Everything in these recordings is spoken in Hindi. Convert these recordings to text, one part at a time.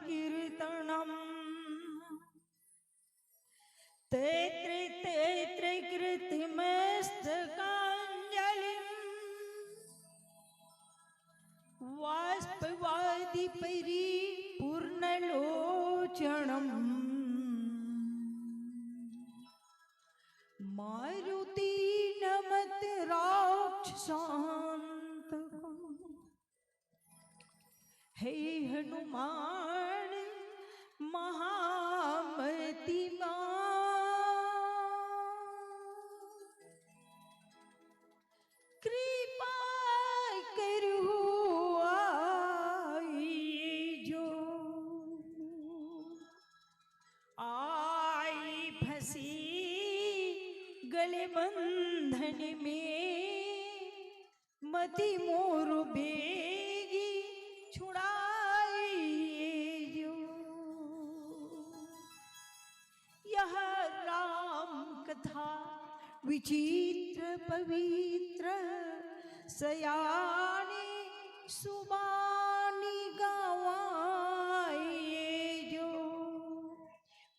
कीर्तनम तैत्र तैत्र कृतिमस्तकांजलिं वाष्पवादि परिपूर्णलोचनम् मारुति नमत राक्षसान्तकम् हे हनुमान महामतिमान कृपा करहु आई जो आई फंसी गले बंधन में मति मोर बेगी छुड़ाइए जो यह राम कथा विचित्र पवित्र सयानी सुबानी गवाइए जो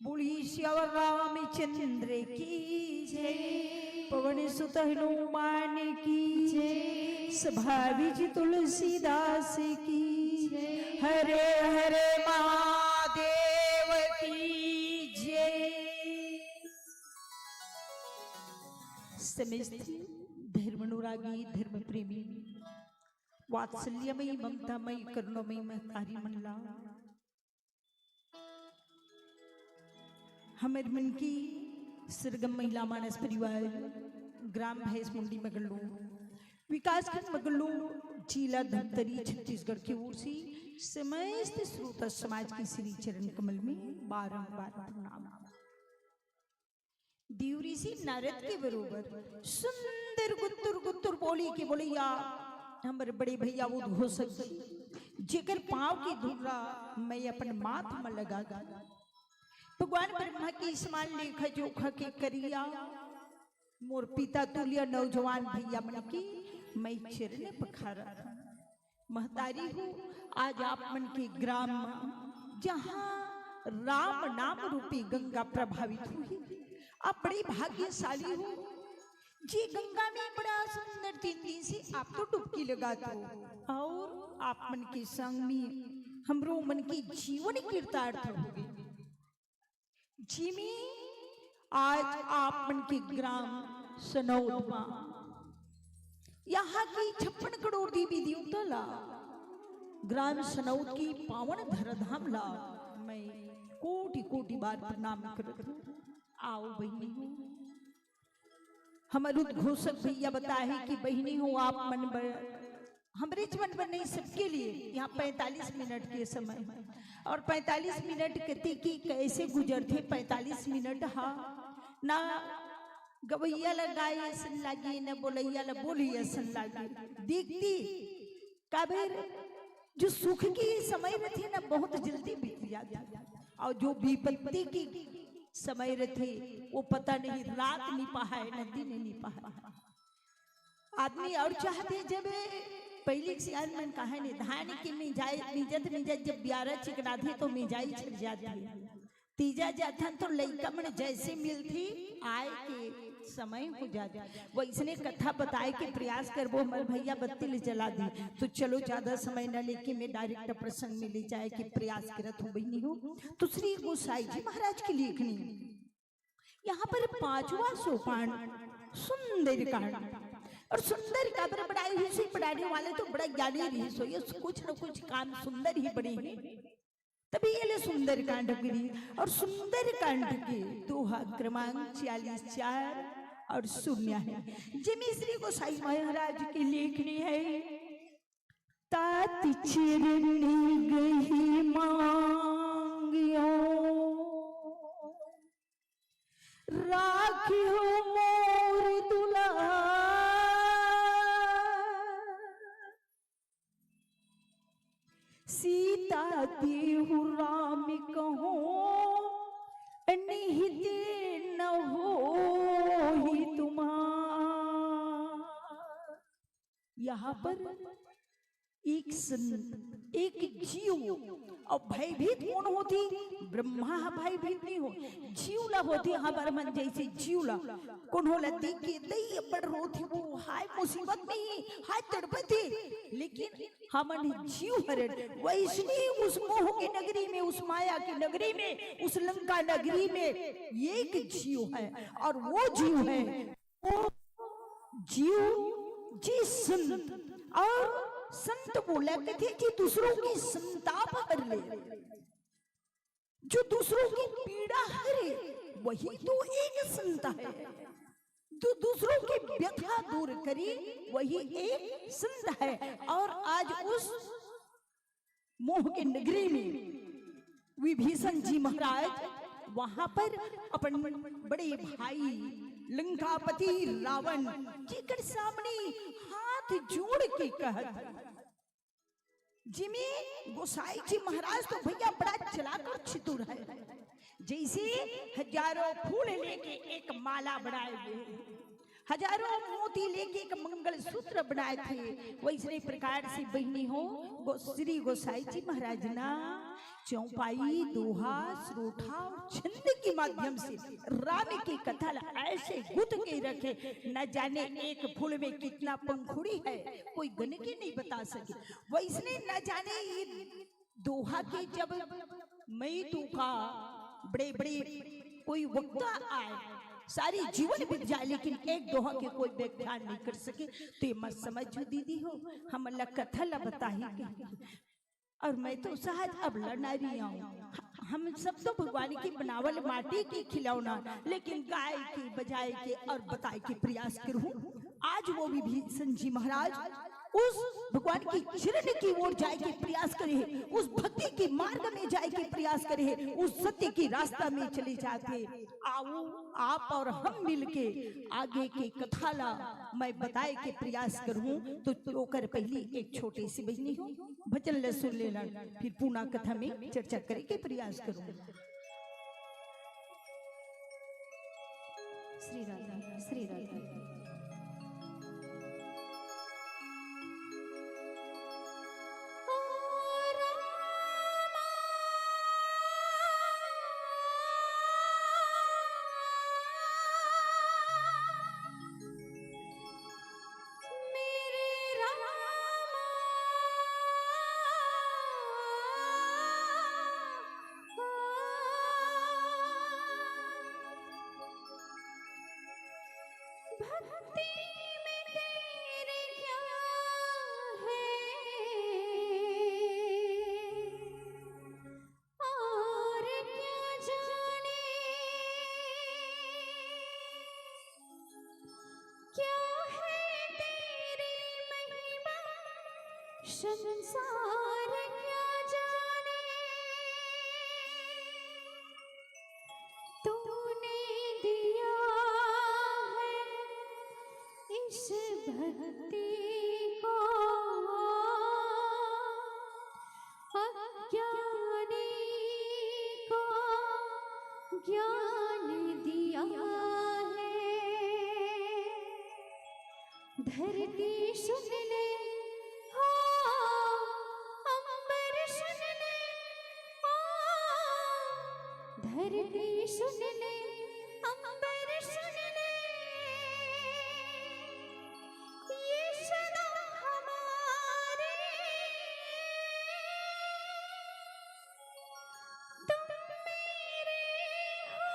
बुढ़ी श्यावर रामचंद्र की जय पवन सुत हनुमान की जय सभा विज तुलसीदास की जय हरे हरे महादेव की जय। समस्त धर्मानुरागी धर्म प्रेमी वात्सल्यमयी ममतामयी करुणामयी महतारी मंडला हमारे मन की सरगम महिला मानस परिवार ग्राम भैंस मुंडी मगल्लू विकासखंड मगल्लू जिला धमतरी छत्तीसगढ़ की ओर से समस्त श्रोता समाज की श्री चरण कमल में बारंबार प्रणाम। दिवरी से नारद के बरोबर सुंदर गुत्तुर गुत्तुर बोली के बोलिया हमारे बड़े भैया वो घोषक जिगर पांव की धुर्रा मैं अपन माथ में लगा भगवान ब्रह्मा की समान लेखा जोखा के करिया मोर पिता तुल्य नौजवान भैया मन की मैं चरण पखारा महतारी हूँ आज आप मन के ग्राम जहाँ राम नाम रूपी गंगा प्रभावित हुई आप बड़ी भाग्यशाली हो जी गंगा में बड़ा सुंदर 3 दिन से आप तो डुबकी लगाते हो और आप मन के संग में हमरो मन की जीवन कीर्तार्थ हो गई जिमी आज आप मन के ग्राम सनौद यहाँ की 56 करोड़ देवी देवता ला ग्राम सनौद की पावन धरधाम ला मैं कोटि कोटि बार प्रणाम करत हूँ। आओ बहनी हो हमारे उद्घोषक भैया बताए कि बहनी हो आप मन हमारे जीवन पर नहीं सबके लिए यहाँ 45 मिनट के समय और 45 मिनट कहते कि कैसे गुजरते 45 मिनट हाँ ना गवैया लगाए ऐसा लगे ना बोलैया ला बोली ऐसा लगे देखती काबेर जो सुख की समय रहती है ना बहुत जल्दी बीत जाती और जो विपत्ति की समय रहते वो पता नहीं रात नहीं पाए न दिन नहीं पाए आदमी और चाहते जब पहले से आज मन कहा नहीं धान की मिजाज जब 11 चिकनाथी तो मिजाई छिड़ जाती है तीजा जाथन तो लड़का मन जैसे मिलती आए के समय हो जाता वो इसने कथा बताए के प्रयास कर वो हमारे भैया बत्ती ले जला दी तो चलो ज्यादा समय न लेके मैं डायरेक्ट प्रसंग में ले जाए कि प्रयास करत हूँ बहनी हो तो श्री गोसाई जी महाराज की लेखनी यहाँ पर 5वां सोपान सुंदर कांड और सुंदर काबर बढ़ाई हुई से बढ़ाने वाले तो बड़ा ज्ञानी रही सो ये कुछ न कुछ काम सुंदर ही बड़े हैं तभी ये सुंदर कांड गिरी और सुंदर कांड के दोहा क्रमांक 44 और 0 है जिसमें श्री गोसाई महाराज की लेखनी है तात चिरनी गही मांगियो राखियो मोर दुल्हा सीता देहु राम कहो निहित न हो ही तुम्हारा। यहाँ पर एक संत, एक जीव। और भयभीत कौन होती? ब्रह्मा भयभीत नहीं हो, जीवला होती हमार मन जैसे जीवला। कौन होला? देख के दई अब्बड़ रोती, वो हाय मुसीबत में, हाय तड़पती, लेकिन हमन जीव हरण। वैष्णी उस मोह की नगरी में, उस माया की नगरी में, उस लंका नगरी में एक जीव है, और वो जीव है, वो जीव जी संत। और संत बोला थे कि दूसरों की संताप हर ले, जो दूसरों की पीड़ा हरे, वही तो एक संत है। जो दूसरों की व्यथा दूर करी, वही एक संत है। और आज उस मोह के नगरी में विभीषण जी महाराज वहां पर अपन बड़े भाई लंकापति रावण जी के सामने हाथ जोड़ के कहत, जिमें गोसाई जी महाराज तो भैया बड़ा चलाकर चतुर है। जैसे हजारों फूल लेके एक माला बनाए हुए, हजारों मोती लेके एक मंगल सूत्र बनाए थे, वैसे प्रकार से बहनी हो श्री गोसाई जी महाराज ना चौपाई, दोहा, श्रोठा और छंद के माध्यम से राम की कथा ऐसे गुथ के रखे, न जाने एक फूल में कितना पंखुड़ी है, कोई गण के नहीं बता सके। वैसने न जाने ये दोहा के जब मई तू का बड़े बड़े कोई वक्ता आए, सारी जीवन बीत जाए, लेकिन एक दोहा के कोई व्याख्या नहीं कर सके। तो ये मत समझो दीदी हो, हम अल्लाह कथा ला बताही, और मैं तो सहज अब लड़ना रही हूँ। हम सब तो भगवान की बनावल माटी की खिलौना, लेकिन गाय के बजाए के और बताए के प्रयास करूं। आज वो विभीषण जी महाराज उस भगवान की चरण की ओर जाए के प्रयास करे, उस भक्ति के मार्ग में जाए के प्रयास करे, उस सत्य की रास्ता में चले जाते। आओ आप और हम मिलके आगे के कथा ला मैं बताए के प्रयास करूं। तो कर पहली एक छोटी सी बहनी हो भजन ले सुन लेना, फिर पूना कथा में चर्चा करे के प्रयास करूं। श्री राधा, श्री राधा। संसार क्या जाने, तूने दिया है इस भक्ति को, अज्ञानी को ज्ञान दिया है। धरती सुन ले, धरती सुन ले, अंबर सुन ले, ये सदा हमारे, तुम मेरे हो,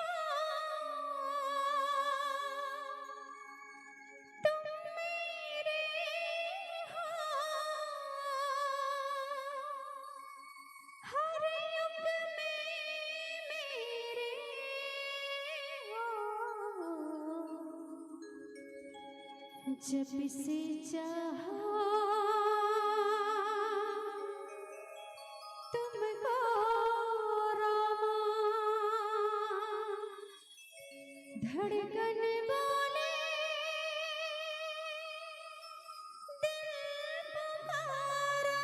तुम मेरे हो, हर युग में जब से चाहा तुमको रामा, धड़कन बोले दिल पुकारा।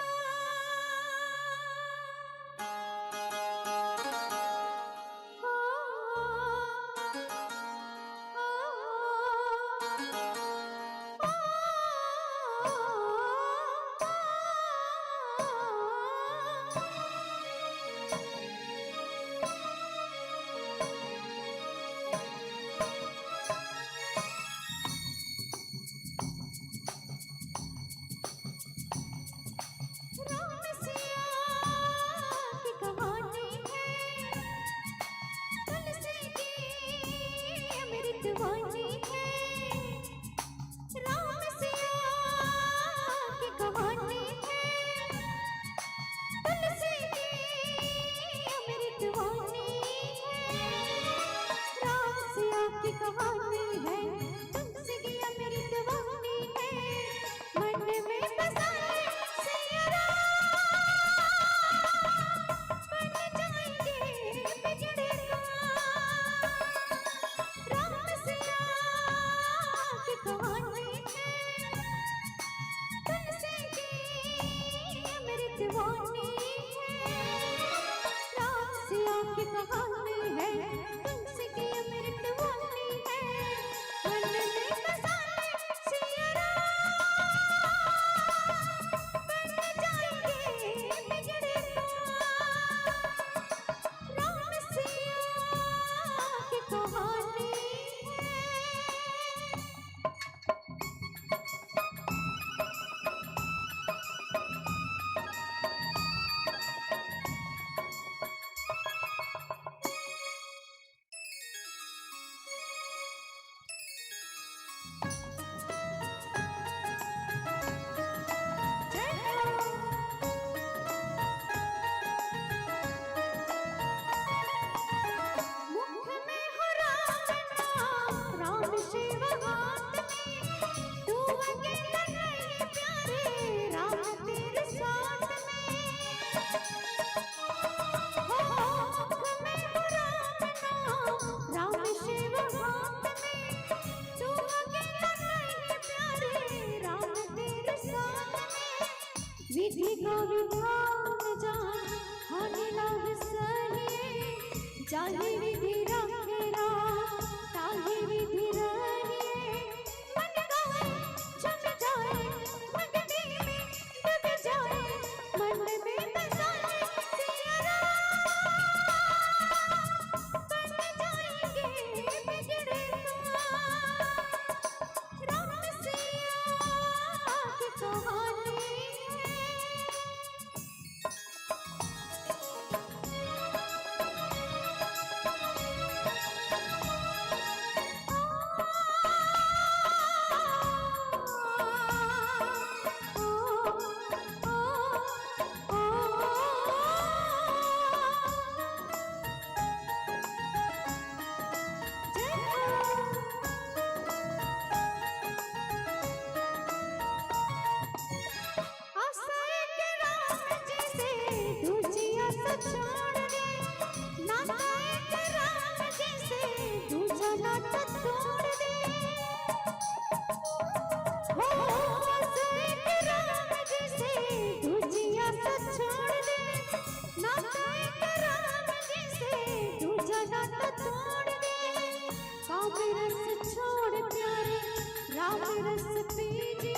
की कहानी है, तुलसी की अमृत वाणी है, मन में बसा ले सिया राम, बन जाएंगे बिगड़े राम सिया की कहानी है। मुख में हो राम नाम, राम शिव हाथ में, तू अकेला नहीं प्यारे, राम तेरे साथ में। हो मुख में हो राम नाम, राम शिव हाथ में, तू अकेला नहीं प्यारे, राम तेरे साथ में। विधि का विधान जान, हानि लाभ सहिए, जाहि विधि रखे राम, ताहि विधि रहिए। मन गाए जम जाए, भक्ति में डूब जाए, मन में बसा ले सिया राम, बन जाएंगे बिगड़े राम सिया की कहानी है। आसाए के राम जी से दूजिया तो छोड़ दे, नाताए के राम जी से दूजा नाता तोड़ दे। हो आसाए के राम जी से दूजिया तो छोड़ दे, नाताए के राम जी से दूजा नाता तोड़ दे। काम रस छोड़ प्यारे, राम रस पीजिए,